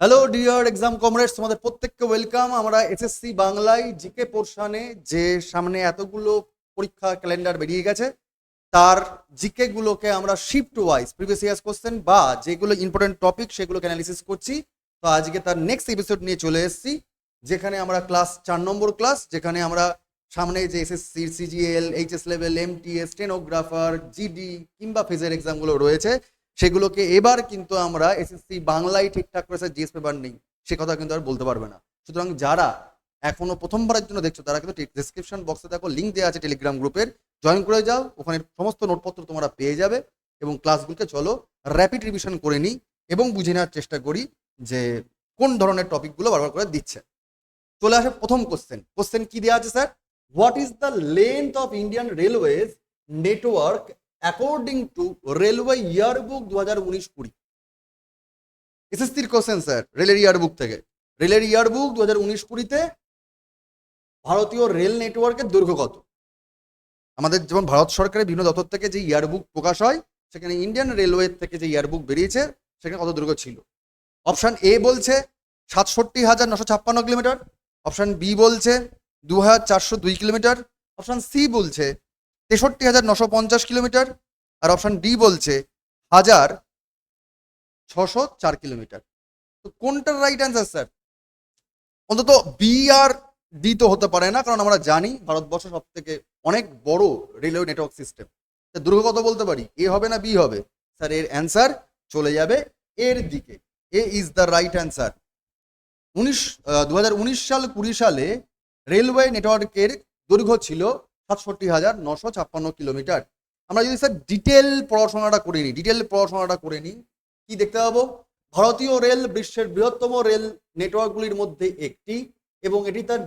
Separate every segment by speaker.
Speaker 1: Hello dear exam comrades, তোমাদের প্রত্যেককে welcome. আমরা এসএসসি বাংলায় জিকে পোর্শনে যে সামনে এতগুলো পরীক্ষা ক্যালেন্ডার বেরিয়ে গেছে তার জিকে গুলোকে আমরা shift wise previous years question বা যেগুলো ইম্পর্টেন্ট টপিক সেগুলোকে অ্যানালিসিস করছি। তো আজকে তার নেক্সট এপিসোড নিয়ে চলে এসেছি, যেখানে আমরা ক্লাস 4 নম্বর ক্লাস, যেখানে আমরা সামনে যে SSC CGL HS level MTS stenographer GD কিংবা ফিজের এক্সামগুলো রয়েছে সেগুলোকে এবার কিন্তু আমরা এসএসসি বাংলায় ঠিকঠাক করে জিএস পেপার নেই সে কথা কিন্তু আর বলতে পারবে না। সুতরাং যারা এখনো প্রথমবারের জন্য দেখছো তারা কিন্তু ডেসক্রিপশন বক্সে দেখো লিঙ্ক দেওয়া আছে টেলিগ্রাম গ্রুপের, জয়েন করে যাও, ওখানে সমস্ত নোটপত্র তোমরা পেয়ে যাবে এবং ক্লাসগুলোকে চলো র্যাপিড রিভিশন করে নিই এবং বুঝে নেওয়ার চেষ্টা করি যে কোন ধরনের টপিকগুলো বারবার করে দিচ্ছে। চলে আসে প্রথম কোশ্চেন কি দেওয়া আছে sir? What is the length of Indian railways network according to railway yearbook 2019-20? এসএসসির কোশ্চেন স্যার, রেলের ইয়ারবুক থেকে। রেলের ইয়ারবুক 2019-20-তে ভারতীয় রেল নেটওয়ার্কের দৈর্ঘ্য কত? আমাদের যেমন ভারত সরকারের বিভিন্ন দপ্তর থেকে যে ইয়ারবুক প্রকাশ হয় সেখানে ইন্ডিয়ান রেলওয়ে থেকে যে ইয়ারবুক বেরিয়েছে সেখানে কত দৈর্ঘ্য ছিল? অপশান এ বলছে 67,956 কিলোমিটার, অপশান বি বলছে 2,402 কিলোমিটার, অপশান সি বলছে 63,950 কিলোমিটার, আর অপশান ডি বলছে 1,604 কিলোমিটার। তো কোনটার রাইট অ্যান্সার স্যার? অন্তত বি আর ডি তো হতে পারে না, কারণ আমরা জানি ভারতবর্ষ সব থেকে অনেক বড় রেলওয়ে নেটওয়ার্ক সিস্টেম। দৈর্ঘ্য কত বলতে পারি? এ হবে না বি হবে? স্যার এর অ্যান্সার চলে যাবে এর দিকে। এ ইজ দ্য রাইট অ্যান্সার। 2019 সাল 20 সালে রেলওয়ে নেটওয়ার্কের দৈর্ঘ্য ছিল 67,956 কিলোমিটার। আমরা যদি স্যার ডিটেল পড়াশোনাটা করে নিই কি দেখতে পাবো? ভারতীয় রেল বিশ্বের বৃহত্তম রেল নেটওয়ার্কগুলির মধ্যে একটি এবং এটি তার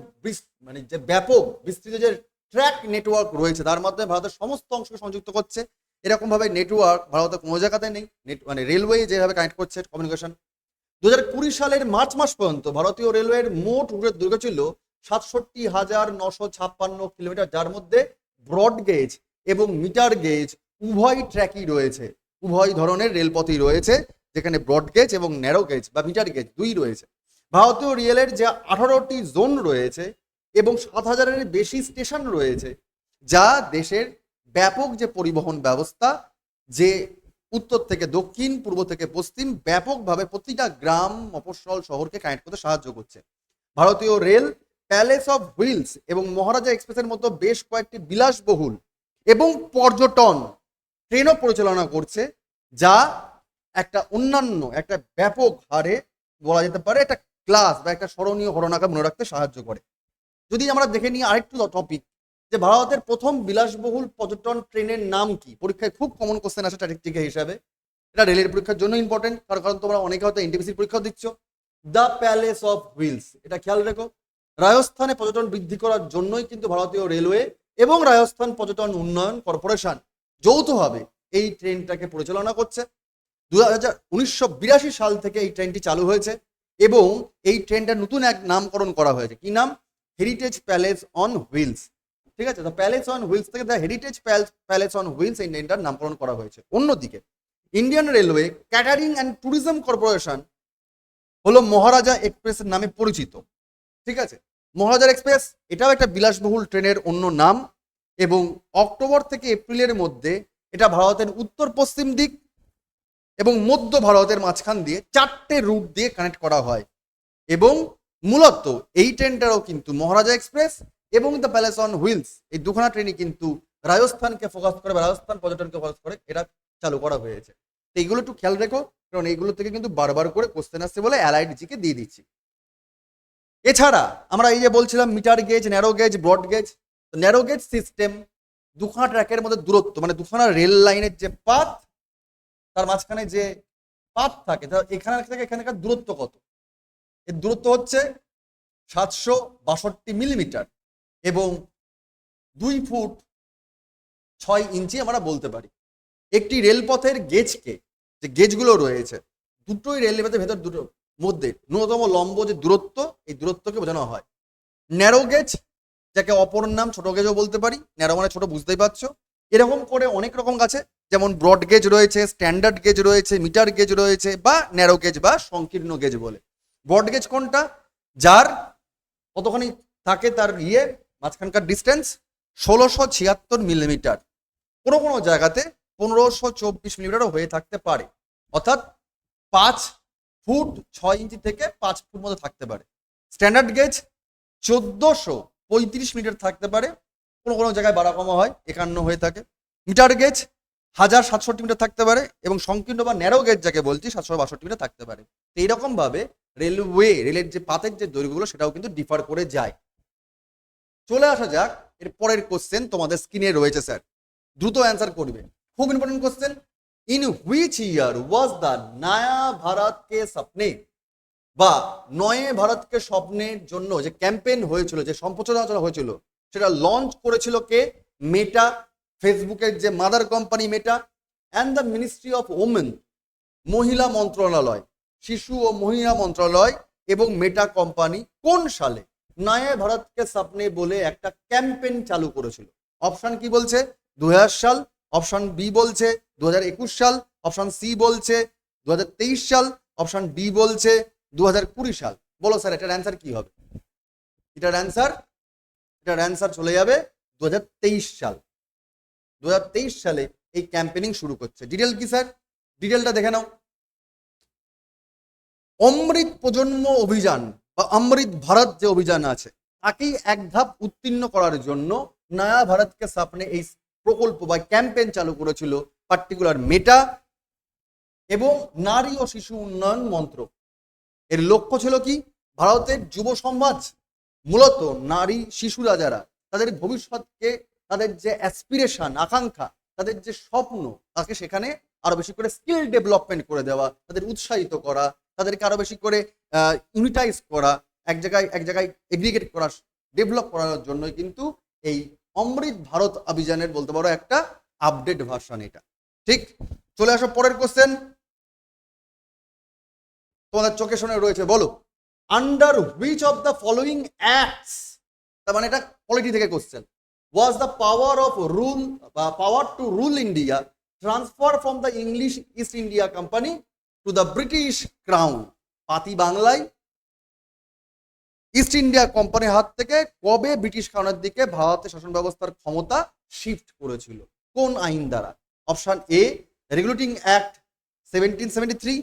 Speaker 1: মানে যে ব্যাপক বিস্তৃত যে ট্র্যাক নেটওয়ার্ক রয়েছে তার মাধ্যমে ভারতের সমস্ত অংশকে সংযুক্ত করছে। এরকম ভাবে নেটওয়ার্ক ভারতের কোনো জায়গাতে নেই। মানে রেলওয়ে যেভাবে কানেক্ট করছে কমিউনিকেশন। 2020 সালের মার্চ মাস পর্যন্ত ভারতীয় রেলওয়ের মোট রুটের দৈর্ঘ্য ছিল 67,956 কিলোমিটার, যার মধ্যে ব্রড গেজ এবং মিটার গেজ উভয় ট্র্যাকই রয়েছে, উভয় ধরনের রেলপথই রয়েছে, যেখানে ব্রড গেজ এবং ন্যারো গেজ বা মিটার গেজ দুই রয়েছে। ভারতীয় রেলের যে 18টি জোন রয়েছে এবং 7,000-এর বেশি স্টেশন রয়েছে, যা দেশের ব্যাপক যে পরিবহন ব্যবস্থা, যে উত্তর থেকে দক্ষিণ পূর্ব থেকে পশ্চিম ব্যাপকভাবে প্রতিটা গ্রাম মফস্বল শহরকে কানেক্ট করতে সাহায্য করছে। ভারতীয় রেল প্যালেস অফ হুইলস এবং মহারাজা এক্সপ্রেসের মতো বেশ কয়েকটি বিলাসবহুল এবং পর্যটন ট্রেনও পরিচালনা করছে, যা একটা অন্যান্য একটা ব্যাপক হারে বলা যেতে পারে একটা ক্লাস বা একটা স্মরণীয় ঘটনাকে মনে রাখতে সাহায্য করে। যদি আমরা দেখে নিই আরেকটু টপিক, যে ভারতের প্রথম বিলাসবহুল পর্যটন ট্রেনের নাম কি? পরীক্ষায় খুব কমন কোশ্চেন আসে স্ট্যাটিস্টিক হিসাবে। এটা রেলের পরীক্ষার জন্য ইম্পর্টেন্ট, কারণ তোমরা অনেকে হয়তো এনটিপিসির পরীক্ষা দিচ্ছ। দ্য প্যালেস অফ হুইলস, এটা খেয়াল রেখো। রাজস্থানে পর্যটন বৃদ্ধি করার জন্যই কিন্তু ভারতীয় রেলওয়ে এবং রাজস্থান পর্যটন উন্নয়ন কর্পোরেশন যৌথভাবে এই ট্রেনটাকে পরিচালনা করছে। 1982 সাল থেকে এই ট্রেনটি চালু হয়েছে এবং এই ট্রেনটার নতুন এক নামকরণ করা হয়েছে। কি নাম? Heritage Palace on Wheels. ঠিক আছে, তো প্যালেস অন হুইলস থেকে the Heritage Palace on Wheels এই ট্রেনটার নামকরণ করা হয়েছে। অন্যদিকে Indian Railway Catering and Tourism Corporation হলো মহারাজা এক্সপ্রেস নামে পরিচিত। ঠিক আছে, মহারাজা এক্সপ্রেস এটাও একটা বিলাসবহুল ট্রেনের অন্য নাম এবং অক্টোবর থেকে এপ্রিলের মধ্যে এটা ভারতের উত্তর পশ্চিম দিক এবং মধ্য ভারতের মাঝখান দিয়ে 4টে রুট দিয়ে কানেক্ট করা হয় এবং মূলত এই ট্রেনটারও কিন্তু মহারাজা এক্সপ্রেস এবং দ্য প্যালেস অন হুইলস এই দুখানা ট্রেনই কিন্তু রাজস্থানকে ফোকাস করে বা রাজস্থান পর্যটনকে ফোকাস করে এটা চালু করা হয়েছে। তো এইগুলো একটু খেয়াল রেখো, কারণ এইগুলো থেকে কিন্তু বারবার করে কোশ্চেন আসছে বলে অ্যালাইড জিকে দিয়ে দিচ্ছি। এছাড়া আমরা এই যে বলছিলাম metre gauge, narrow gauge, broad gauge. Narrow gauge system দুখানা ট্র্যাকের মধ্যে দূরত্ব, মানে দুখানা রেল লাইনের যে পাথ তার মাঝখানে যে পাথ থাকে এখানে থেকে এখানকার দূরত্ব কত? এর দূরত্ব হচ্ছে 762 মিলিমিটার এবং 2 ফুট 6 ইঞ্চি আমরা বলতে পারি। একটি রেলপথের গেজকে, যে গেজগুলো রয়েছে দুটোই রেলপথের ভেতর দুটো মধ্যে ন্যূনতম লম্ব যে দূরত্ব, এই দূরত্বকে বোঝানো হয়। ন্যারো গেজ, যাকে অপর নাম ছোট গেজও বলতে পারি, ন্যারো মানে ছোট বুঝতেই পারছো। এরকম করে অনেক রকম আছে, যেমন ব্রড গেজ রয়েছে, স্ট্যান্ডার্ড গেজ রয়েছে, মিটার গেজ রয়েছে বা ন্যারো গেজ বা সংকীর্ণ গেজ বলে। ব্রড গেজ কোনটা? যার কতখানি থাকে তার মাঝখানকার ডিস্টেন্স 1676 মিলিমিটার, কোনো কোনো জায়গাতে 1524 মিলিমিটারও হয়ে থাকতে পারে, অর্থাৎ 5 ফুট 6 ইঞ্চি থেকে 5 ফুট মধ্যে থাকতে পারে। স্ট্যান্ডার্ড গেজ 1435 মিটার থাকতে পারে, কোনো কোনো জায়গায় বাড়া কমা হয়, 51 হয়ে থাকে। মিটার গেজ 1067 মিটার থাকতে পারে, এবং সংকীর্ণ বা ন্যারো গেজ যাকে বলছি 762 মিটার থাকতে পারে। তো এইরকম ভাবে রেলের যে পাতের যে দৈর্ঘ্যগুলো সেটাও কিন্তু ডিফার করে যায়। চলে আসা যাক এর পরের কোশ্চেন, তোমাদের স্ক্রিনে রয়েছে স্যার, দ্রুত অ্যান্সার করবে, খুব important question. In which year was the নয়া ভারত কে স্বপ্নে, বা নয়ে ভারতকে স্বপ্নের জন্য যে ক্যাম্পেইন হয়েছিল, যে সম্প্রচার হয়েছিল, সেটা লঞ্চ করেছিল কে? মেটা, ফেসবুকের যে mother company meta, and the ministry of women, মহিলা মন্ত্রণালয়, শিশু ও মহিলা মন্ত্রণালয় এবং মেটা কোম্পানি কোন সালে নয়া ভারতকে স্বপ্নে বলে একটা ক্যাম্পেইন চালু করেছিল? অপশন কি বলছে? 2000 সাল, অপশন বি বলছে 2021 সাল, অপশন সি বলছে 2023 সাল, অপশন ডি বলছে 2020 সাল। বলো স্যার এটার অ্যান্সার কি হবে? এটার অ্যান্সার চলে যাবে 2023 সাল। 2023 সালে এই ক্যাম্পেইনিং শুরু করছে। ডিটেল কি স্যার? ডিটেলটা দেখে নাও। অমৃত প্রজন্ম অভিযান বা অমৃত ভারত যে অভিযান আছে, তাকেই এক ধাপ উত্তীর্ণ করার জন্য নয়া ভারতকে স্বপ্নে এই প্রকল্প বা ক্যাম্পেইন চালু করেছিল পার্টিকুলার মেটা এবং নারী ও শিশু উন্নয়ন মন্ত্রক। এর লক্ষ্য ছিল কি? ভারতের যুব সমাজ, মূলত নারী শিশুরা যারা, তাদের ভবিষ্যৎকে, তাদের যে অ্যাসপিরেশন, আকাঙ্ক্ষা, তাদের যে স্বপ্ন, তাকে সেখানে আরো বেশি করে স্কিল ডেভেলপমেন্ট করে দেওয়া, তাদের উৎসাহিত করা, তাদেরকে আরো বেশি করে ইউনিটাইজ করা, এক জায়গায় এগ্রিগেট করা, ডেভেলপ করার জন্যই কিন্তু এই অমৃত ভারত অভিযানের বলতে পারো একটা আপডেট ভার্সন এটা। ঠিক, চলে আসো পরের কোশ্চেন, তোমাদের চোখে শুনে রয়েছে, বলো under which of the following acts, তার মানে এটা পলিটি থেকে question, was the power of rule বা power to rule India transfer from the English East India company to the British crown. পাতি বাংলায় ইস্ট ইন্ডিয়া কোম্পানির হাত থেকে কবে ব্রিটিশ ক্রাউনের দিকে ভারতের শাসন ব্যবস্থার ক্ষমতা শিফট করেছিল? কোন আইন দ্বারা? Option A Regulating Act 1773,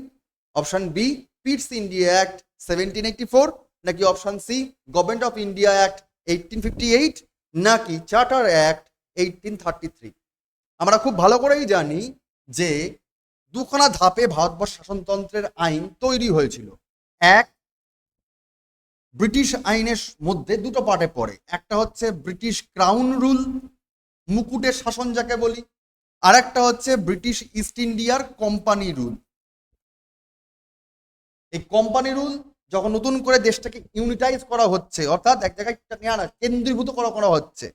Speaker 1: option B Pitt's India Act 1784, নাকি option C Government of India Act 1858, নাকি চার্টার অ্যাক্ট 1833? আমরা খুব ভালো করেই জানি যে দুখানা ধাপে ভারতবর্ষ শাসনতন্ত্রের আইন তৈরি হয়েছিল। এক, ব্রিটিশ আইনের মধ্যে দুটো পার্টে পড়ে, একটা হচ্ছে ব্রিটিশ ক্রাউন রুল, মুকুটের শাসন যাকে বলি, আর একটা হচ্ছে ব্রিটিশ ইস্ট ইন্ডিয়ার কোম্পানি রুল। এই কোম্পানি রুল যখন নতুন করে দেশটাকে ইউনিটাইজ করা হচ্ছে, অর্থাৎ এক জায়গায় কেন্দ্রীভূত করা হচ্ছে,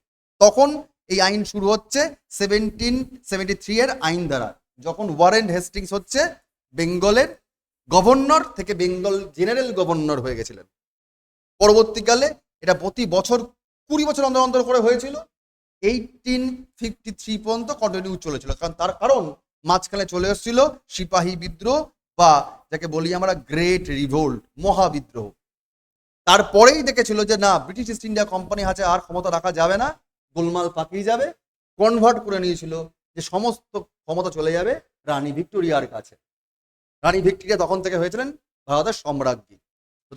Speaker 1: তখন এই আইন শুরু হচ্ছে 1773 এর আইন দ্বারা, যখন ওয়ারেন হেস্টিংস হচ্ছে বেঙ্গলের গভর্নর থেকে বেঙ্গল জেনারেল গভর্নর হয়ে গেছিলেন। পরবর্তীকালে এটা প্রতি বছর 20 বছর অন্তর অন্তর করে হয়েছিল, 1853 পর্যন্ত কন্টিনিউ চলেছিল। তার কারণ মাঝখানে চলে এসেছিল সিপাহী বিদ্রোহ বা যাকে বলি আমরা গ্রেট রিভোল্ট, মহাবিদ্রোহ। তারপরেই দেখেছিল যে না, ব্রিটিশ ইস্ট ইন্ডিয়া কোম্পানি হাতে আর ক্ষমতা রাখা যাবে না, গোলমাল পাকিয়ে যাবে, কনভার্ট করে নিয়েছিল যে সমস্ত ক্ষমতা চলে যাবে রানী ভিক্টোরিয়ার কাছে। রানী ভিক্টোরিয়া তখন থেকে হয়েছিলেন ভারতের সম্রাজ্ঞী।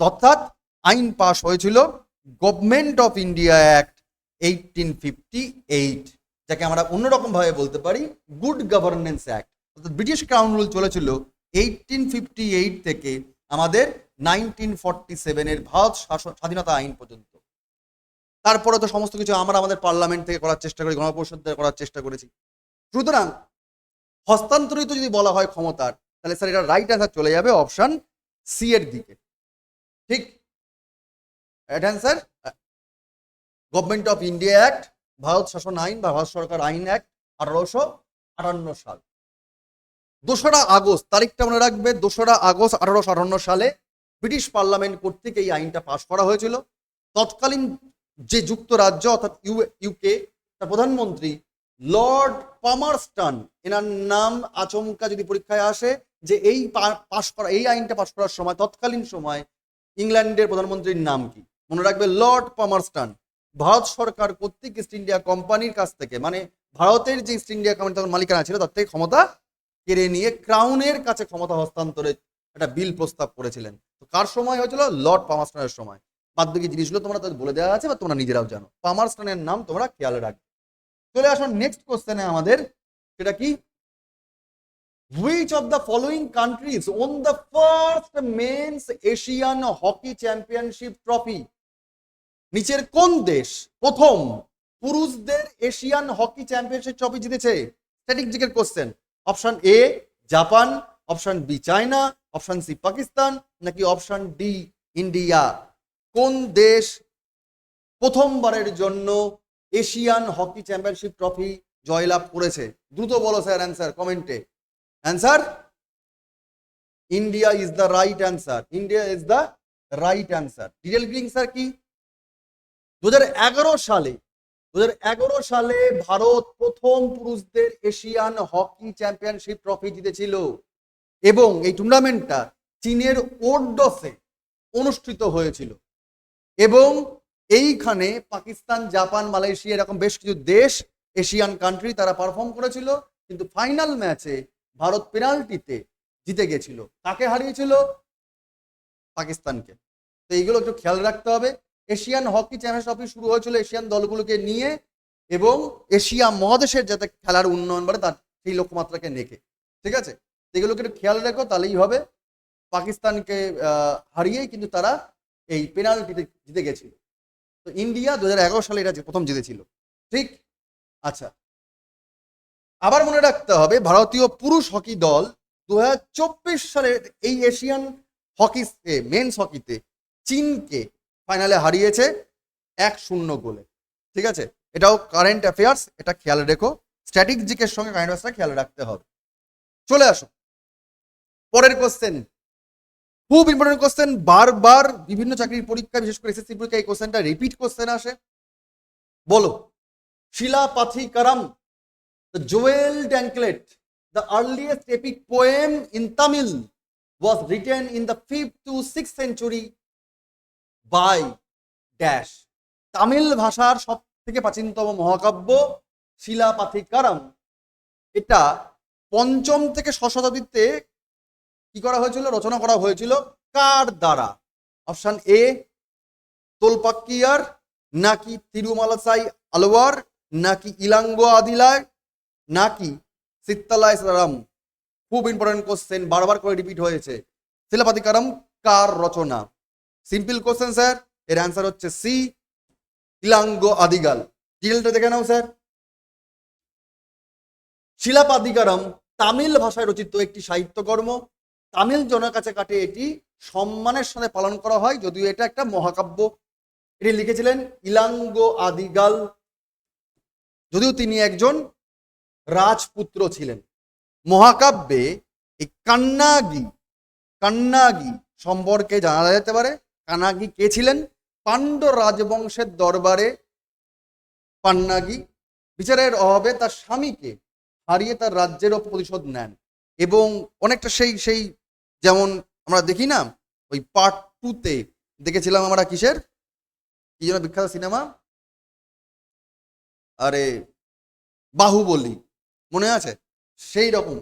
Speaker 1: অর্থাৎ আইন পাস হয়েছিল গভর্নমেন্ট অফ ইন্ডিয়া অ্যাক্ট 1858, যাকে আমরা অন্যরকম ভাবে বলতে পারি গুড গভর্নেন্স অ্যাক্ট। অর্থাৎ ব্রিটিশ ক্রাউন রুল চলেছিল 1858 থেকে আমাদের 1947 এর ভারত স্বাধীনতা আইন পর্যন্ত। তারপরে তো সমস্ত কিছু আমরা আমাদের পার্লামেন্ট থেকে করার চেষ্টা করি, গণপরিষদ থেকে করার চেষ্টা করেছি। সুতরাং হস্তান্তরিত যদি বলা হয় ক্ষমতার, তাহলে স্যার এটা রাইট অ্যান্সার চলে যাবে অপশন সি এর দিকে। ঠিক, right answer government of India act, Bharat শাসন আইন বা ভারত সরকার আইন অ্যাক্ট 1858 সাল। 2রা আগস্ট, তারিখটা মনে রাখবে, 2রা আগস্ট 1858 সালে ব্রিটিশ পার্লামেন্ট কর্তৃক এই আইনটা পাশ করা হয়েছিল। তৎকালীন যে যুক্তরাজ্য অর্থাৎ ইউকে, তার প্রধানমন্ত্রী লর্ড পামারস্টন, এনার নাম আচমকা যদি পরীক্ষায় আসে যে এই আইনটা পাশ করার সময়, তৎকালীন সময় ইংল্যান্ডের প্রধানমন্ত্রীর নাম কি? মনে রাখবে লর্ড পামারস্টন। ভারত সরকার কর্তৃক ইস্ট ইন্ডিয়া কোম্পানির কাছ থেকে, মানে ভারতের যে ইস্ট ইন্ডিয়া কোম্পানি তখন মালিকানা ছিল তার থেকে ক্ষমতা কেড়ে নিয়ে ক্রাউনের কাছে ক্ষমতা হস্তান্তরের একটা বিল প্রস্তাব করেছিলেন। তো কার সময় হয়েছিল? লর্ড পামারস্টনের সময়। বাদ বাকি জিনিসগুলো তোমরা তাদের বলে দেওয়া আছে বা তোমরা নিজেরাও জানো। পামারস্টনের নাম তোমরা খেয়াল রাখবে। চলে আসুন নেক্সট কোশ্চেনে আমাদের, সেটা কি? Which of the following countries won the first men's Asian Hockey Championship trophy? নিচের কোন দেশ প্রথম পুরুষদের এশিয়ান হকি চ্যাম্পিয়নশিপ ট্রফি জিতেছে? স্ট্যাটিক জিকের question. Option A Japan, option B China, option C Pakistan, নাকি অপশন ডি ইন্ডিয়া? কোন দেশ প্রথমবারের জন্য এশিয়ান হকি চ্যাম্পিয়নশিপ ট্রফি জয়লাভ করেছে? দ্রুত বলো স্যার অ্যান্সার কমেন্টে। Answer India is the right answer. India is the right answer. Detail গ্রিং স্যার কি? 2011 সালে ভারত প্রথম পুরুষদের এশিয়ান হকি চ্যাম্পিয়নশিপ ট্রফি জিতেছিল এবং এই টুর্নামেন্টটা চীনের ওরডসে অনুষ্ঠিত হয়েছিল এবং এইখানে পাকিস্তান, জাপান, মালয়েশিয়া এরকম বেশ কিছু দেশ এশিয়ান কান্ট্রি তারা পারফর্ম করেছিল, কিন্তু ফাইনাল ম্যাচে ভারত পেনাল্টিতে জিতে গেছিল। কাকে হারিয়েছিল? পাকিস্তানকে। তো এইগুলো একটু খেয়াল রাখতে হবে। এশিয়ান হকি চ্যাম্পিয়নশিপ শুরু হয়েছিল এশিয়ান দলগুলোকে নিয়ে এবং এশিয়া মহাদেশের যাতে খেলার উন্নয়ন বাড়ে তার সেই লক্ষ্যমাত্রাকে নেকে। ঠিক আছে, এগুলোকে একটু খেয়াল রেখো, তাহলেই হবে। পাকিস্তানকে হারিয়েই কিন্তু তারা এই পেনাল্টিতে জিতে গেছিল। তো ইন্ডিয়া 2011 সালে এটা প্রথম জিতেছিল। ঠিক। আচ্ছা, আবার মনে রাখতে হবে ভারতীয় পুরুষ হকি দল 2024 সালে এই এশিয়ান হকি মেন্স হকিতে চীনকে ফাইনালে হারিয়েছে 1-0 গোলে। ঠিক আছে, এটাও কারেন্ট অ্যাফেয়ার্স, এটা খেয়াল রেখো। স্ট্যাটিক জিকের সঙ্গে কারেন্ট অ্যাফেয়ার্সটা খেয়াল রাখতে হবে। চলে আসো পরের কোশ্চেন, খুব ইম্পর্টেন্ট কোশ্চেন। বারবার বিভিন্ন চাকরির পরীক্ষা, বিশেষ করে এসএসসি পরীক্ষা এই কোশ্চেনটা রিপিট কোশ্চেন আসে। বলো, শিলাপাথিকারাম, the jeweled anklet, the earliest epic poem in Tamil, was written in the 5th to 6th century by dash. Tamil ভাষার সব থেকে প্রাচীনতম মহাকাব্য শিলাপাথিকারাম, এটা 5ম থেকে 6শ শতাব্দীতে কি করা হয়েছিল? রচনা করা হয়েছিল। কার দ্বারা? অপশন এ তোলপাক্কিয়ার, নাকি তিরুমালাসাই আলওয়ার, নাকি ইলাঙ্গো আদিলায়, নাকি সিত্তালাইসরাম? খুব ইম্পর্টেন্ট কোশ্চেন, বারবার করে রিপিট হয়েছে। শিলাপাথিকারাম কার রচনা? সিম্পল কোশ্চেন স্যার, এর অ্যান্সার হচ্ছে সি, ইলাঙ্গো আদিগাল। ডিটেলটা দেখে নাও স্যার। শিলাপাথিকারাম তামিল ভাষায় রচিত একটি সাহিত্যকর্ম। তামিল জনের কাছে কাটে এটি সম্মানের সাথে পালন করা হয়, যদিও এটা একটা মহাকাব্য। এটি লিখেছিলেন ইলাঙ্গো আদিগাল, যদিও তিনি একজন রাজপুত্র ছিলেন। মহাকাব্যে এই কান্নাগি সম্পর্কে জানা যেতে পারে। কান্নাগি কে ছিলেন? পাণ্ড্য রাজবংশের দরবারে পান্নাগি বিচারের অভাবে তার স্বামীকে হারিয়ে তার রাজ্যেরও প্রতিশোধ নেন এবং অনেকটা সেই যেমন আমরা দেখি না ওই পার্ট 2-তে দেখেছিলাম আমরা কিসের, কি যেন বিখ্যাত সিনেমা, আরে বাহুবলী, মনে আছে? সেই রকম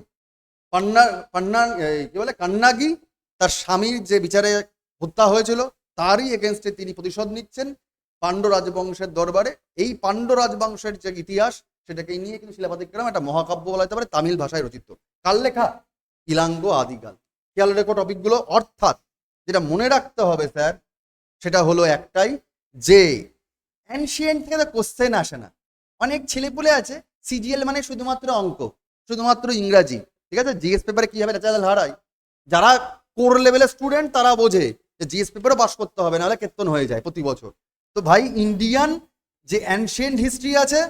Speaker 1: কি বলে কান্নাগি তার স্বামীর যে বিচারে হত্যা হয়েছিল তারই এগেনস্টে তিনি প্রতিশোধ নিচ্ছেন পাণ্ড্য রাজবংশের দরবারে। এই পাণ্ড্য রাজবংশের যে ইতিহাস সেটাকে নিয়ে কিন্তু শিলাপাথিকারাম একটা মহাকাব্য বলা যেতে পারে, তামিল ভাষায় রচিত। কার লেখা? ইলাঙ্গো আদিগাল। খেয়াল রেখো টপিকগুলো। অর্থাৎ যেটা মনে রাখতে হবে স্যার সেটা হলো একটাই, যে অ্যানশিয়েন্ট থেকে কোশ্চেন আসে না। অনেক ছেলেপুলে আছে সিজিএল মানে শুধুমাত্র অঙ্ক, শুধুমাত্র ইংরাজি। ঠিক আছে, জিএস পেপারে কিভাবে রেজাল্ট হারায়, যারা কোর লেভেলের স্টুডেন্ট তারা বোঝে যে জিএস পেপারও পাস করতে হবে, নাহলে কেতন হয়ে যায় প্রতি বছর। তো ভাই ইন্ডিয়ান যে অ্যানশিয়েন্ট হিস্ট্রি আছে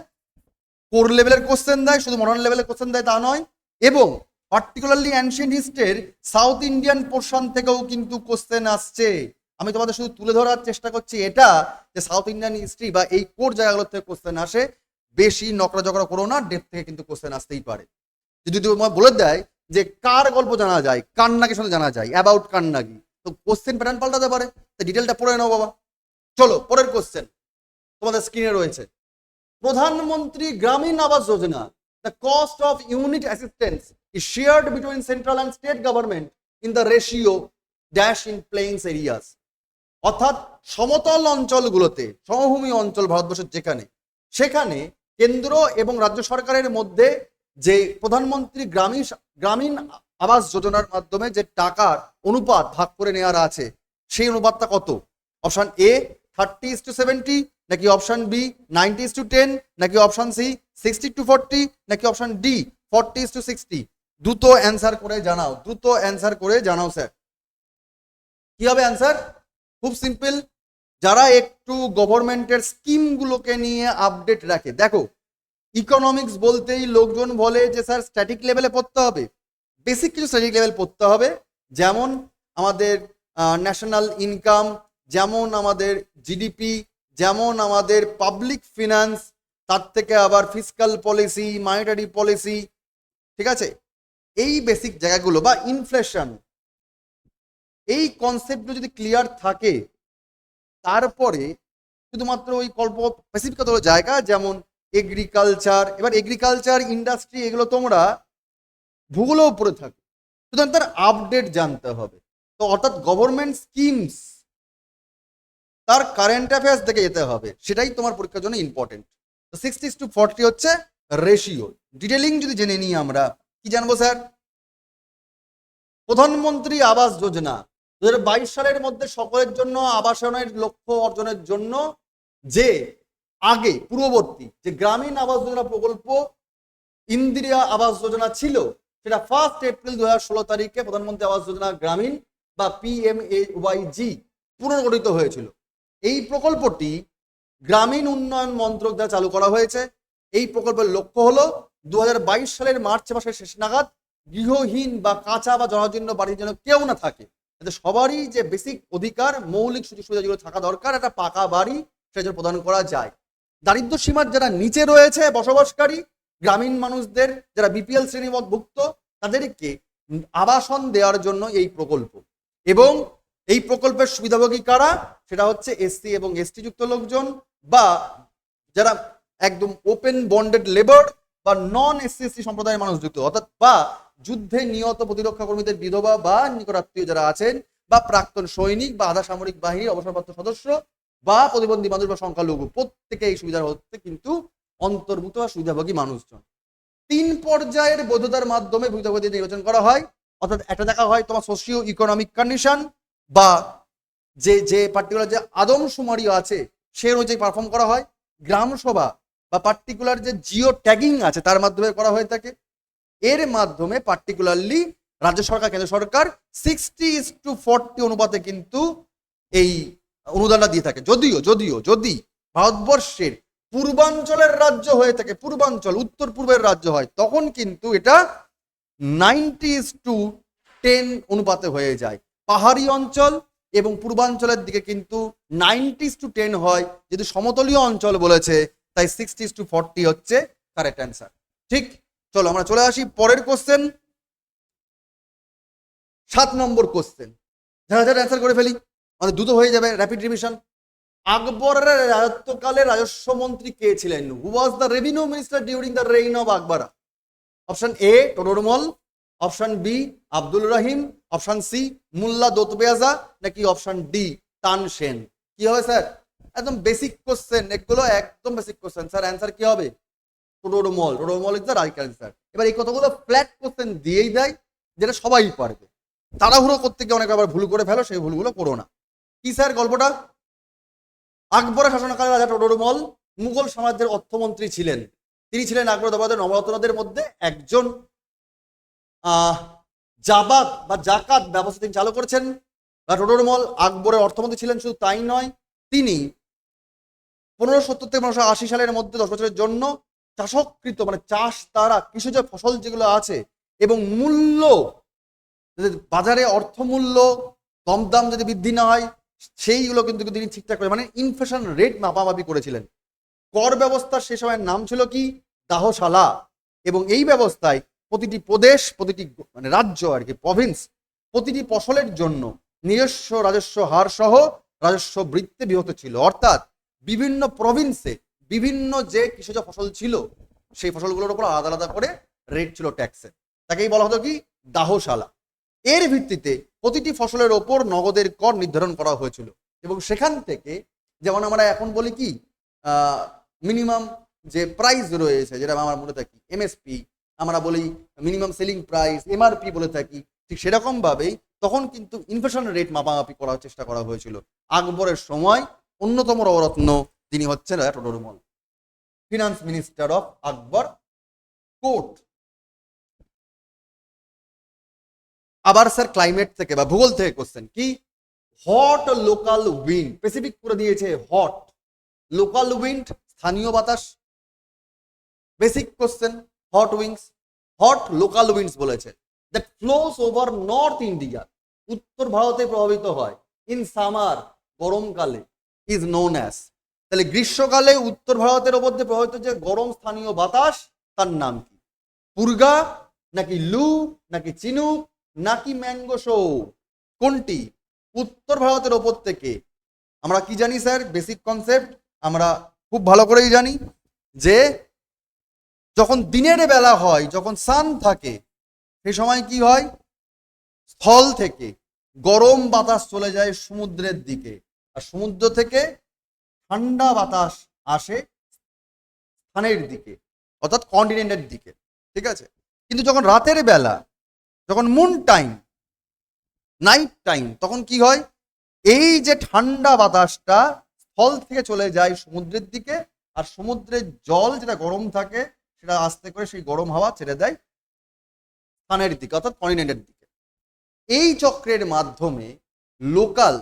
Speaker 1: কোর লেভেলের কোশ্চেন দেয়, শুধু মডার্ন লেভেলের কোশ্চেন দেয় তা নয়, এবং পার্টিকুলারলি অ্যানশিয়েন্ট হিস্ট্রির সাউথ ইন্ডিয়ান পোর্শন থেকেও কিন্তু কোশ্চেন আসছে। আমি তোমাদের শুধু তুলে ধরার চেষ্টা করছি এটা, যে সাউথ ইন্ডিয়ান হিস্ট্রি বা এই কোর জায়গাগুলোর থেকে কোশ্চেন আসে। বেশি নকরা জকরা করো না, ডেপ থেকে কিন্তু কোশ্চেন আসতেই পারে। যদি তোমার বলে দেয় যে কার গল্প জানা যায়, কান্নাগির সাথে জানা যায়, অ্যাবাউট কান্নাগি, তো কোশ্চেন প্যাটার্ন পাল্টাতে পারে। ডিটেলটা পড়ে নাও বাবা। চলো পরের কোশ্চেন তোমাদের স্ক্রিনে রয়েছে। Pradhan Mantri Gramin Awas Yojana, the cost of unit assistance is shared between central and state government in the ratio dash in plains areas. অর্থাৎ সমতল অঞ্চলগুলোতে, সমভূমি অঞ্চল ভারতবর্ষের যেখানে, সেখানে কেন্দ্র এবং রাজ্য সরকারের মধ্যে যে প্রধানমন্ত্রী গ্রামীণ আবাস যোজনার মাধ্যমে যে টাকার অনুপাত ভাগ করে নেওয়ার আছে, সেই অনুপাতটা কত? অপশন এ 30:70, নাকি অপশন বি 90:10, নাকি অপশন সি 60:40, নাকি অপশন ডি 40:60? দ্রুত অ্যান্সার করে জানাও, দ্রুত অ্যান্সার করে জানাও স্যার। কি হবে অ্যান্সার? খুব সিম্পল। যারা একটু গভর্নমেন্টের স্কিমগুলোকে নিয়ে আপডেট রাখে, দেখো ইকোনমিক্স বলতেই লোকজন বলে যে স্যার স্ট্যাটিক লেভেলে পড়তে হবে, বেসিক কিছু স্ট্যাটিক লেভেল পড়তে হবে, যেমন আমাদের ন্যাশনাল ইনকাম, যেমন আমাদের জিডিপি, যেমন আমাদের পাবলিক ফিনান্স, তার থেকে আবার ফিসকাল পলিসি, মনিটারি পলিসি, ঠিক আছে? এই বেসিক জায়গাগুলো বা ইনফ্লেশন, এই কনসেপ্টগুলো যদি ক্লিয়ার থাকে, তারপরে শুধুমাত্র ওই স্পেসিফিক কতগুলো জায়গা যেমন এগ্রিকালচার, এবার এগ্রিকালচার ইন্ডাস্ট্রি এগুলো তোমরা ভূগোলেও পড়ে থাকো, সুতরাং তার আপডেট জানতে হবে। তো অর্থাৎ গভর্নমেন্ট স্কিমস, তার কারেন্ট অ্যাফেয়ার্স দেখে যেতে হবে, সেটাই তোমার পরীক্ষার জন্য ইম্পর্টেন্ট। তো 60:40 হচ্ছে রেশিও। ডিটেলিং যদি জেনে নিই আমরা, কি জানবো স্যার? প্রধানমন্ত্রী আবাস যোজনা 2022 সালের মধ্যে সকলের জন্য আবাসনের লক্ষ্য অর্জনের জন্য যে আগে পূর্ববর্তী যে গ্রামীণ আবাস যোজনা প্রকল্প ইন্দিরা আবাস যোজনা ছিল, সেটা 1 এপ্রিল 2016 তারিখে প্রধানমন্ত্রী আবাস যোজনা গ্রামীণ বা PMAYG পুনর্গঠিত হয়েছিল। এই প্রকল্পটি গ্রামীণ উন্নয়ন মন্ত্রক দ্বারা চালু করা হয়েছে। এই প্রকল্পের লক্ষ্য হলো 2022 সালের মার্চ মাসের শেষ নাগাদ গৃহহীন বা কাঁচা বা জরাজীর্ণ বাড়ির যেন কেউ না থাকে, যাতে সবারই যে বেসিক অধিকার, মৌলিক সুযোগ সুবিধা যেগুলো থাকা দরকার, একটা পাকা বাড়ি সেটা প্রদান করা যায়। দারিদ্র সীমার যারা নিচে রয়েছে বসবাসকারী গ্রামীণ মানুষদের, যারা বিপিএল শ্রেণীভুক্ত, তাদেরকে আবাসন দেওয়ার জন্য এই প্রকল্প। এবং এই প্রকল্পের সুবিধাভোগী কারা? সেটা হচ্ছে এসসি এবং এসটি যুক্ত লোকজন, বা যারা একদম ওপেন বন্ডেড লেবার বা নন এসসি এসটি সম্প্রদায়ের মানুষ যুক্ত, অর্থাৎ বা যুদ্ধে নিহত প্রতিরক্ষা কর্মীদের বিধবা বা নিকটাত্মীয় যারা আছেন, বা প্রাক্তন সৈনিক বা আধা সামরিক বাহিনীর অবসরপ্রাপ্ত সদস্য, বা প্রতিবন্ধী মানুষ বা সংখ্যালঘু, প্রত্যেকে এই সুবিধার হচ্ছে কিন্তু অন্তর্ভুক্ত বা সুবিধাভোগী মানুষজন। 3 পর্যায়ের বৈধতার মাধ্যমে সুবিধাভোগী নির্বাচন করা হয়। অর্থাৎ একটা দেখা হয় তোমার সোশিও ইকোনমিক কন্ডিশন, বা যে পার্টিকুলার যে আদমশুমারি আছে সে অনুযায়ী পারফর্ম করা হয়। গ্রাম সভা বা পার্টিকুলার যে জিও ট্যাগিং আছে তার মাধ্যমে করা হয়ে থাকে। এর মাধ্যমে পার্টিকুলারলি রাজ্য সরকার, কেন্দ্র সরকার 60:40 অনুপাতে কিন্তু এই অনুদানটা দিয়ে থাকে। যদি ভারতবর্ষের পূর্বাঞ্চলের রাজ্য হয়ে থাকে, পূর্বাঞ্চল উত্তর পূর্বের রাজ্য হয়, তখন কিন্তু এটা 90:10 অনুপাতে হয়ে যায়। পাহাড়ি অঞ্চল এবং পূর্বাঞ্চলের দিকে কিন্তু 90:10 হয়, যেহেতু সমতলীয় অঞ্চল বলেছে, তাই 60:40 হচ্ছে কারেক্ট অ্যান্সার। ঠিক, চলো আমরা চলে আসি পরের কোশ্চেন, 7 নম্বর কোশ্চেন। যারা অ্যান্সার করে ফেলি, আমাদের দ্রুত হয়ে যাবে, র্যাপিড রিভিশন। আকবরের রাজত্বকালে রাজস্ব মন্ত্রী কে ছিলেন? Who was the revenue minister during the reign of Akbar? Option A Todarmal, option B Abdul Rahim, option C Mulla Dopiyaza, নাকি অপশন ডি তানসেন? কি হবে স্যার? একদম বেসিক কোশ্চেন, এগুলো একদম বেসিক কোশ্চেন স্যার। অ্যান্সার কি হবে? Todar Mal. Todar Mal is the right answer. এবার এই কতগুলো ফ্ল্যাট কোশ্চেন দিয়েই দেয়, যেটা সবাই পারবে। তাড়াহুড়ো করতে গিয়ে অনেক আবার ভুল করে ফেলো, সেই ভুলগুলো করো না। কি স্যার গল্পটা? আকবরের শাসনকালে রাজা টোডরমল মুঘল সাম্রাজ্যের অর্থমন্ত্রী ছিলেন। তিনি ছিলেন আকবর দরবারের নবরত্নদের মধ্যে একজন। জাকাত ব্যবস্থা তিনি চালু করেছেন। টোডরমল আকবরের অর্থমন্ত্রী ছিলেন। শুধু তাই নয়, তিনি 1570 থেকে 1580 সালের মধ্যে 10 বছরের জন্য চাষকৃত মানে চাষ দ্বারা কৃষিজ ফসল যেগুলো আছে এবং মূল্য, বাজারে অর্থমূল্য কম দাম যদি বৃদ্ধি না হয় সেইগুলো কিন্তু তিনি ঠিকঠাক করে, মানে ইনফ্লেশন রেট মাপামাপি করেছিলেন। কর ব্যবস্থার সে সময়ের নাম ছিল কি? দাহশালা। এবং এই ব্যবস্থায় প্রতিটি প্রদেশ, প্রতিটি মানে রাজ্য আর কি, প্রভিন্স, প্রতিটি ফসলের জন্য নিজস্ব রাজস্ব হার সহ রাজস্ব বৃত্তে বিভক্ত ছিল, অর্থাৎ বিভিন্ন প্রভিন্সে বিভিন্ন যে কৃষিজ ফসল ছিল সেই ফসলগুলোর উপর আলাদা আলাদা করে রেট ছিল ট্যাক্সের। তাকেই বলা হতো কি দাহশালা। এর ভিত্তিতে প্রতিটি ফসলের ওপর নগদের কর নির্ধারণ করা হয়েছিল এবং সেখান থেকে যেমন আমরা এখন বলি কি মিনিমাম যে প্রাইস রয়েছে, যেটা আমরা বলে থাকি এমএসপি, আমরা বলি মিনিমাম সেলিং প্রাইস, এমআরপি বলে থাকি, ঠিক সেরকম ভাবেই তখন কিন্তু ইনফ্লেশন রেট মাপামাপি করার চেষ্টা করা হয়েছিল। আকবরের সময় অন্যতম রত্ন তিনি হচ্ছেন রাজা Todar Mal, finance minister of Akbar court. আবার স্যার ক্লাইমেট থেকে বা ভূগোল থেকে কোশ্চেন কি, হট লোকাল উইন্ড স্পেসিফিক করে দিয়েছে, হট লোকাল উইন্ড স্থানীয় বাতাস, basic question hot wings, hot local winds বলেছে that flows over north India, উত্তর ভারতে প্রভাবিত হয়, ইন সামার গরমকালে, ইজ নোন অ্যাজ, তাহলে গ্রীষ্মকালে উত্তর ভারতের ওপর দিয়ে প্রভাবিত যে গরম স্থানীয় বাতাস তার নাম কি, পুরগা নাকি লু নাকি চিনুক নাকি ম্যাঙ্গো শো, কোনটি? উত্তর ভারতের ওপর থেকে আমরা কি জানি স্যার, বেসিক কনসেপ্ট আমরা খুব ভালো করেই জানি যে যখন দিনের বেলা হয়, যখন সান থাকে, সেই সময় কি হয়, স্থল থেকে গরম বাতাস চলে যায় সমুদ্রের দিকে, আর সমুদ্র থেকে ঠান্ডা বাতাস আসে স্থানের দিকে, অর্থাৎ কন্টিনেন্টের দিকে, ঠিক আছে। কিন্তু যখন রাতের বেলা, যখন মুন টাইম, নাইট টাইম, তখন কি হয়, এই যে ঠান্ডা বাতাসটা স্থল থেকে চলে যায় সমুদ্রের দিকে, আর সমুদ্রের জল যেটা গরম থাকে সেটা আস্তে করে সেই গরম হাওয়া ছেড়ে দেয় স্থানের দিকে, অর্থাৎ কন্টিনেন্টের দিকে। এই চক্রের মাধ্যমে লোকাল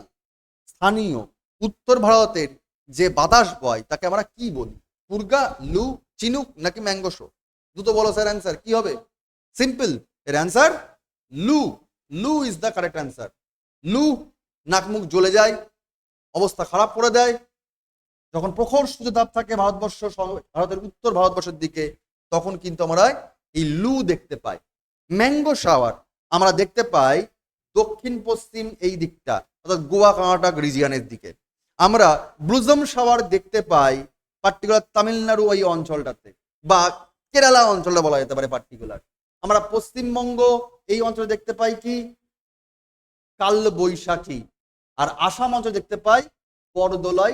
Speaker 1: স্থানীয় উত্তর ভারতের যে বাতাস বয় তাকে আমরা কি বলি, পুরগা, লু, চিনুক নাকি ম্যাঙ্গো শো? দুটো বলো স্যার অ্যান্সার কি হবে? সিম্পল, এর অ্যান্সার লু। লু ইজ দ্য কারেক্ট অ্যান্সার। লু নাকমুখ জ্বলে যায়, অবস্থা খারাপ করে দেয়, যখন প্রখর সূর্যতাপ থাকে ভারতের উত্তর ভারতবর্ষের দিকে, তখন কিন্তু আমরা এই লু দেখতে পাই। ম্যাঙ্গো শাওয়ার আমরা দেখতে পাই দক্ষিণ পশ্চিম এই দিকটা, অর্থাৎ গোয়া কর্ণাটক রিজিয়নের দিকে। আমরা ব্লুজম শাওয়ার দেখতে পাই পার্টিকুলার তামিলনাড়ু ওই অঞ্চলটাতে, বা কেরালা অঞ্চলটা বলা যেতে পারে পার্টিকুলার। আমরা পশ্চিমবঙ্গ এই অঞ্চলে দেখতে পাই কি কাল বৈশাখী, আর আসাম অঞ্চল দেখতে পাই বরদোলাই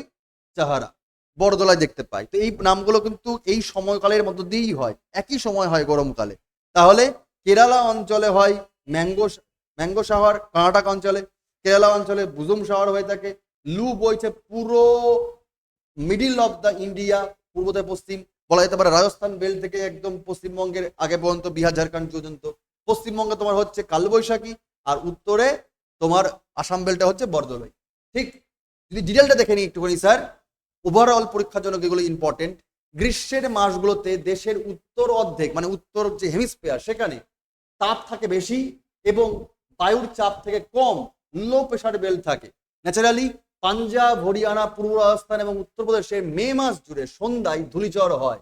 Speaker 1: চাহারা, বরদোলাই দেখতে পাই। তো এই নামগুলো কিন্তু এই সময়কালের মধ্য দিয়েই হয়, একই সময় হয় গরমকালে। তাহলে কেরালা অঞ্চলে হয় ম্যাঙ্গো শাওয়ার, কর্ণাটক অঞ্চলে, কেরালা অঞ্চলে বুজুম শাওয়ার হয়ে থাকে। লু বইছে পুরো মিডিল অফ দ্য ইন্ডিয়া, পূর্ব থেকে পশ্চিম, বলা যেতে পারে রাজস্থান বেল্ট থেকে একদম পশ্চিমবঙ্গের আগে পর্যন্ত, বিহার ঝাড়খণ্ড পর্যন্ত। পশ্চিমবঙ্গে তোমার হচ্ছে কালবৈশাখী, আর উত্তরে তোমার আসাম বেল্টটা হচ্ছে বরদোলাই। ঠিক, যদি ডিটেলটা দেখে নিই একটুখানি স্যার, ওভারঅল পরীক্ষার জন্য এগুলো ইম্পর্টেন্ট। গ্রীষ্মের মাসগুলোতে দেশের উত্তর অর্ধেক, মানে উত্তর যে হেমিস্ফিয়ার, সেখানে তাপ থাকে বেশি এবং বায়ুর চাপ থেকে কম, লো প্রেশার বেল্ট থাকে। ন্যাচারালি পাঞ্জাব, হরিয়ানা, পূর্ব রাজস্থান এবং উত্তরপ্রদেশে মে মাস জুড়ে সন্ধ্যায় ধূলিঝড় হয়,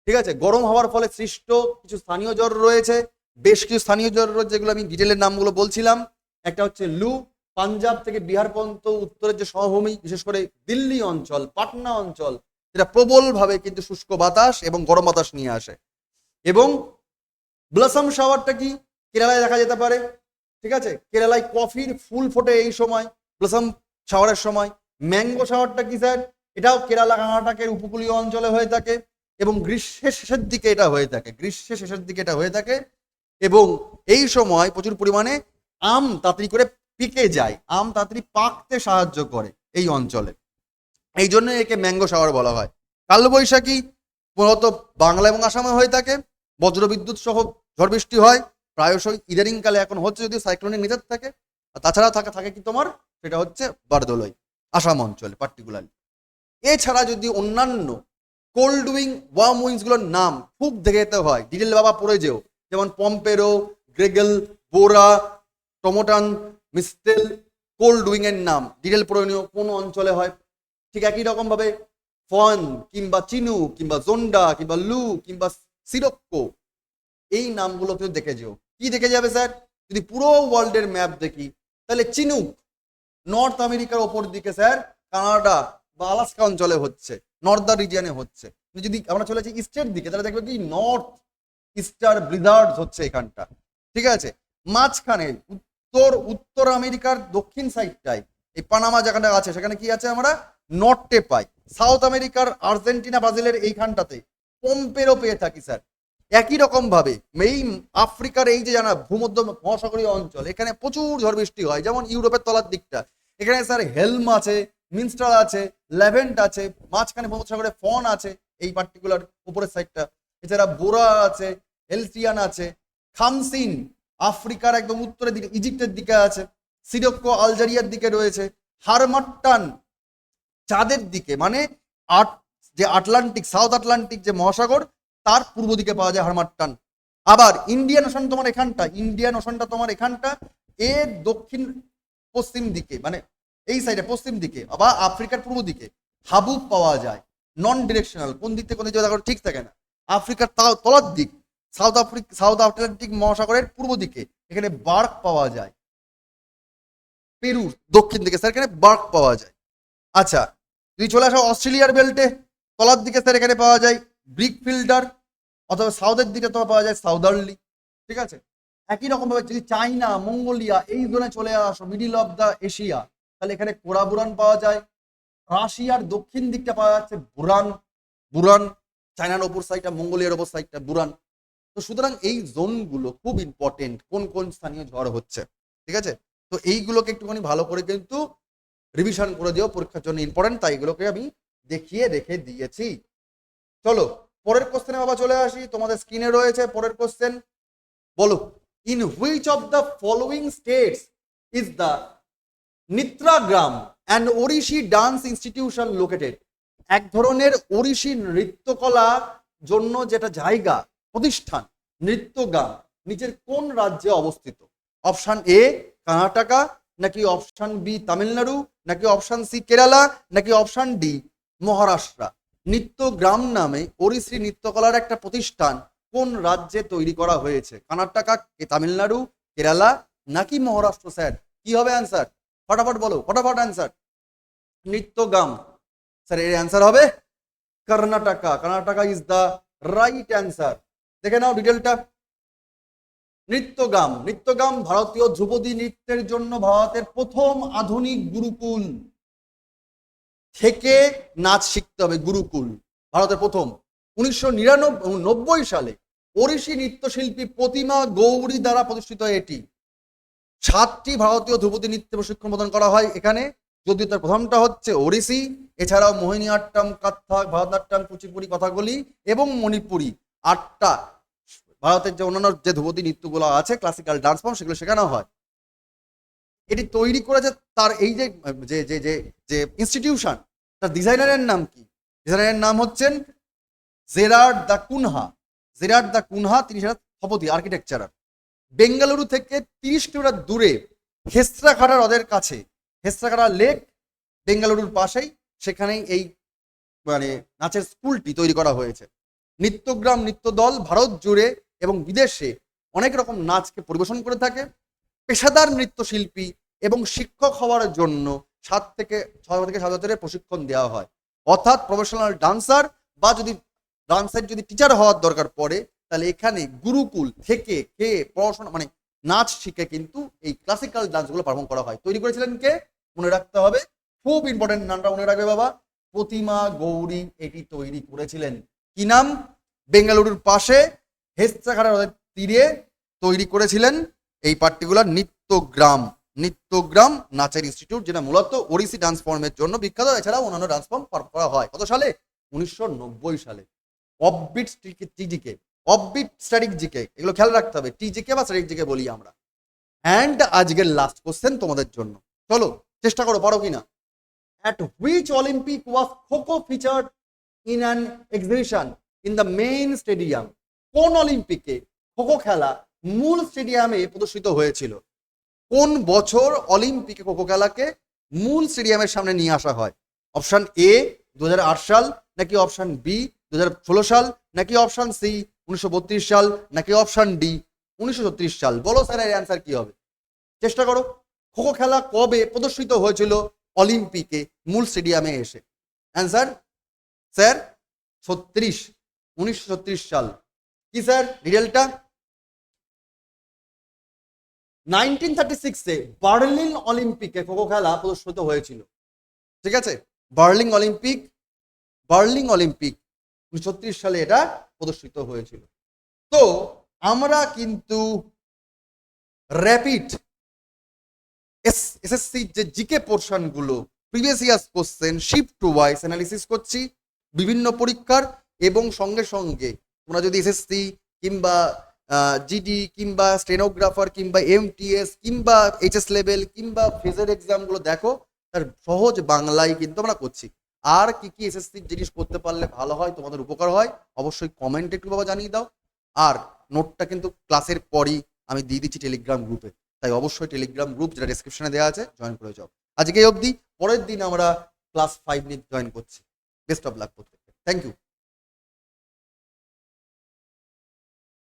Speaker 1: ঠিক আছে। গরম হওয়ার ফলে সৃষ্ট কিছু স্থানীয় জ্বর রয়েছে, বেশ কিছু স্থানীয় জ্বর রয়েছে, যেগুলো আমি ডিটেলের নামগুলো বলছিলাম। একটা হচ্ছে লু, পাঞ্জাব থেকে বিহার পর্যন্ত উত্তরের যে সমভূমি, বিশেষ করে দিল্লি অঞ্চল, পাটনা অঞ্চল, যেটা প্রবলভাবে কিন্তু শুষ্ক বাতাস এবং গরম বাতাস নিয়ে আসে। এবং ব্লসম শাওয়ারটা কি কেরালায় দেখা যেতে পারে, ঠিক আছে। কেরালায় কফির ফুল ফোটে এই সময়, ব্লসম শাওয়ারের সময়। ম্যাঙ্গো শাওয়ারটা কি স্যার, এটাও কেরালা কর্ণাটকের উপকূলীয় অঞ্চলে হয়ে থাকে এবং গ্রীষ্মের শেষের দিকে এটা হয়ে থাকে, গ্রীষ্মের শেষের দিকে এটা হয়ে থাকে। এবং এই সময় প্রচুর পরিমাণে আম তাড়াতাড়ি করে পিকে যায়, আম তাড়াতাড়ি পাকতে সাহায্য করে এই অঞ্চলে, এই জন্য একে ম্যাঙ্গো শাওয়ার বলা হয়। কালবৈশাখী মূলত বাংলা এবং আসামে হয়ে থাকে, বজ্রবিদ্যুৎ সহ ঝড় বৃষ্টি হয় প্রায়শই, ইদানিং কালে এখন হচ্ছে যদিও সাইক্লোনিক নেচার থাকে। আর তাছাড়া থাকে কি তোমার, সেটা হচ্ছে বরদোলাই আসাম অঞ্চলে পার্টিকুলারলি। এছাড়া যদি অন্যান্য কোল্ড উইং, ওয়ার্ম উইংস গুলোর নাম খুব দেখে যেতে হয়, ডিটেল বাবা পড়ে যেও, যেমন পম্পেরো, গ্রেগেল, বোরা, টমোটান, মিস্টেল, কোল্ড উইং এর নাম ডিটেল পড়ে নিও কোন অঞ্চলে হয়। ঠিক একই রকম ভাবে ফন কিংবা চিনু কিংবা জোন্ডা কিংবা লু কিংবা সিরক্কো, এই নামগুলো কিন্তু দেখে যেও। কি দেখে যাবে স্যার, যদি পুরো ওয়ার্ল্ডের ম্যাপ দেখি, তাহলে চিনুক নর্থ আমেরিকার ওপর দিকে স্যার কানাডা বা আলাস্কা অঞ্চলে হচ্ছে, নর্দার্ন রিজিয়নে হচ্ছে। যদি আমরা চলে যাই ইস্টের দিকে তাহলে দেখবে কি নর্থ ইস্টার ব্লিজার্ডস হচ্ছে এখানটা, ঠিক আছে। মাঝখানে উত্তর আমেরিকার দক্ষিণ সাইডটায় এই পানামা যেখানে আছে সেখানে কি আছে আমরা নর্থে পাই। সাউথ আমেরিকার আর্জেন্টিনা ব্রাজিলের এইখানটাতে পম্পেরও পেয়ে থাকি স্যার। একই রকম ভাবে এই আফ্রিকার এই যে জানা ভূমধ্য মহাসাগরীয় অঞ্চল এখানে প্রচুর ঝড় বৃষ্টি হয়, যেমন ইউরোপের তলার দিকটা এখানে স্যার হেলম আছে, মিনস্টার আছে, লেভেন্ট আছে, মাঝখানে ভূমধ্যসাগরে ফন আছে এই পার্টিকুলার উপরের সাইডটা, এছাড়া বোরা আছে, এলসিয়ান আছে, খামসিন আফ্রিকার একদম উত্তরের দিকে ইজিপ্টের দিকে আছে, সিরক্কো আলজেরিয়ার দিকে রয়েছে, হারমাট্টান চাঁদের দিকে মানে যে আটলান্টিক সাউথ আটলান্টিক যে মহাসাগর তার পূর্ব দিকে পাওয়া যায় হারমাট্টান। আবার ইন্ডিয়ান ওশান তোমার এখানটা, ইন্ডিয়ান ওশানটা তোমার এখানটা এর দক্ষিণ পশ্চিম দিকে মানে এই সাইডে পশ্চিম দিকে, আবার আফ্রিকার পূর্ব দিকে হাবুব পাওয়া যায়, নন ডিরেকশনাল, কোন দিক থেকে কোন দিকে ঠিক থাকে না। আফ্রিকার তলার দিক সাউথ আটলান্টিক মহাসাগরের পূর্ব দিকে এখানে বার্ক পাওয়া যায়, পেরুর দক্ষিণ দিকে স্যার এখানে বার্ক পাওয়া যায়। আচ্ছা যদি চলে আসো অস্ট্রেলিয়ার বেল্টে তলার দিকে স্যার এখানে পাওয়া যায় ব্রিক ফিল্ডার, অথবা সাউথের দিকে তো পাওয়া যায় সাউদার্লি, ঠিক আছে। একই রকম ভাবে যদি চাইনা মঙ্গোলিয়া এই জোনে চলে আসো মিডিল অফ দা এশিয়া তাহলে এখানে কোরাবুরান পাওয়া যায়। রাশিয়ার দক্ষিণ দিকটা পাওয়া যাচ্ছে বুরান, চায়নার ওপর সাইডটা মঙ্গোলিয়ার ওপর সাইডটা বুরান। তো সুতরাং এই জোনগুলো খুব ইম্পর্টেন্ট, কোন কোন স্থানীয় ঝড় হচ্ছে, ঠিক আছে। তো এইগুলোকে একটুখানি ভালো করে কিন্তু রিভিশন করে দিও, পরীক্ষার জন্য ইম্পর্টেন্ট, তাই এগুলোকে আমি দেখিয়ে রেখে দিয়েছি। চলো পরের কোশ্চেনে বাবা চলে আসি, তোমাদের স্ক্রিনে রয়েছে পরের কোশ্চেন। বলো, in which of the following states is the Nrityagram and Odissi dance institution located? এক ধরনের ওড়িশি নৃত্যকলা জন্য যেটা জায়গা প্রতিষ্ঠান নৃত্যগ্রাম নিচের কোন রাজ্যে অবস্থিত? অপশন এ কর্ণাটকা, নাকি অপশন বি তামিলনাড়ু, নাকি অপশন সি কেরালা, নাকি অপশন ডি মহারাষ্ট্র। নৃত্যগ্রাম নামে ওড়িশি নৃত্যকলার একটা প্রতিষ্ঠান কোন রাজ্যে তৈরি করা হয়েছে? কর্ণাটকা, তামিলনাড়ু, কেরালা নাকি মহারাষ্ট্র? স্যার কি হবে অ্যান্সার? ফটাফট বলো, ফটাফট অ্যান্সার। নৃত্যগ্রাম স্যার এর অ্যান্সার হবে Karnataka. Karnataka is the right answer. দেখে নাও ডিটেলটা। নৃত্যগ্রাম ভারতীয় ধ্রুপদী নৃত্যের জন্য ভারতের প্রথম আধুনিক গুরুকুল থেকে নাচ শিখতে হবে। গুরুকুল ভারতের প্রথম 1999 সালে ওড়িশি নৃত্যশিল্পী প্রতিমা গৌরী দ্বারা প্রতিষ্ঠিত। এটি 7টি ভারতীয় ধ্রুপদী নৃত্য প্রশিক্ষণ প্রদান করা হয় এখানে, যদিও তার প্রথমটা হচ্ছে ওড়িশি, এছাড়াও মোহিনীআট্টম, কত্থক, ভারতনাট্যম, কুচিপুড়ি, কথাকলি এবং মণিপুরি 8টা ভারতের যে অন্যান্য যে ধ্রুপদী নৃত্যগুলো আছে ক্লাসিক্যাল ডান্স ফর্ম সেগুলো শেখানো হয়। এটি তৈরি করেছে তার এই যে যে যে যে যে ইনস্টিটিউশন, তার ডিজাইনারের নাম কি? ডিজাইনারের নাম হচ্ছেন জেরার্ড দ্য কুনহা। জেরার্ড দ্য কুনহা তিনি সেটা স্থপতি, আর্কিটেকচারার। বেঙ্গালুরু থেকে 30 কিলোমিটার দূরে হেস্ত্রাখাড়া হ্রদের কাছে, হেস্ত্রাখাড়া লেক বেঙ্গালুরুর পাশেই, সেখানেই এই মানে নাচের স্কুলটি তৈরি করা হয়েছে। নৃত্যগ্রাম নৃত্য দল ভারত জুড়ে এবং বিদেশে অনেক রকম নাচকে পরিবেশন করে থাকে। পেশাদার নৃত্যশিল্পী এবং শিক্ষক হওয়ার জন্য 6 থেকে 7 বছরের প্রশিক্ষণ দেওয়া হয়। অর্থাৎ প্রফেশনাল ডান্সার বা যদি ডান্সের যদি টিচার হওয়ার দরকার পড়ে তাহলে এখানে গুরুকুল থেকে কে পড়াশোনা মানে নাচ শিখে কিন্তু এই ক্লাসিক্যাল ডান্সগুলো পারফর্ম করা হয়। তৈরি করেছিলেন কে? মনে রাখতে হবে, খুব ইম্পর্টেন্ট নামটা মনে রাখবে বাবা, প্রতিমা গৌরী এটি তৈরি করেছিলেন। কি নাম? বেঙ্গালুরুর পাশে হেস্ত্রাখাড়া হ্রদের তীরে তৈরি করেছিলেন এই পার্টিকুলার নৃত্যগ্রাম নাচের ইনস্টিটিউট, যেটা মূলত ওড়িশি ডান্স ফর্মের জন্য বিখ্যাত। এছাড়াও অন্যান্য ডান্স ফর্ম করা হয়। কত সালে? 1990 সালে। অফবিট টিজিকে, অফবিট স্ট্যাটিক জিকে, এগুলো খেয়াল রাখতে হবে, টিজিকে বা স্ট্যাটিক জিকে বলি আমরা। অ্যান্ড আজকের লাস্ট কোশ্চেন তোমাদের জন্য, চলো চেষ্টা করো পারো কিনা। At which Olympic was Kho-Kho featured in an exhibition in the main stadium? কোন অলিম্পিকে খোখো খেলা মূল স্টেডিয়ামে প্রদর্শিত হয়েছিল? কোন বছর অলিম্পিকে খোখো খেলাকে মূল স্টেডিয়ামের সামনে নিয়ে আসা হয়? অপশন এ 2008 সাল, নাকি অপশন বি 2016 সাল, নাকি অপশন সি 1932 সাল, নাকি অপশন ডি 1936 সাল? বলো স্যার এর অ্যান্সার কি হবে? চেষ্টা করো। খোখো খেলা কবে প্রদর্শিত হয়েছিল অলিম্পিকে মূল স্টেডিয়ামে এসে? অ্যান্সার স্যার 1936 সাল। কি স্যার রিডেলটা? 1936-এ বার্লিন অলিম্পিকে খোখো খেলা প্রদর্শিত হয়েছিল। ঠিক আছে, বার্লিন অলিম্পিক 1936 সালে এটা প্রদর্শিত হয়েছিল। তো আমরা কিন্তু র্যাপিড এসএসসি যে জিকে পোর্শন গুলো previous years question shift wise analysis করছি বিভিন্ন পরীক্ষার, এবং সঙ্গে সঙ্গে তোমরা যদি এসএসসি কিংবা জিডি কিংবা স্টেনোগ্রাফার কিংবা এমটিএস কিংবা এইচএস লেভেল কিংবা ফেজের এক্সামগুলো দেখো, তার সহজ বাংলায় কিন্তু আমরা করছি। আর কি কি এসএসসি জিনিস করতে পারলে ভালো হয়, তোমাদের উপকার হয়, অবশ্যই কমেন্টে একটু বাবা জানিয়ে দাও। আর নোটটা কিন্তু ক্লাসের পরই আমি দিয়ে দিচ্ছি টেলিগ্রাম গ্রুপে, তাই অবশ্যই টেলিগ্রাম গ্রুপ যেটা ডেসক্রিপশনে দেওয়া আছে জয়েন করে যাও। আজকে অবধি, পরের দিন আমরা ক্লাস 5 নিয়ে জয়েন করছি। বেস্ট অফ লাক প্রত্যেককে, থ্যাংক ইউ।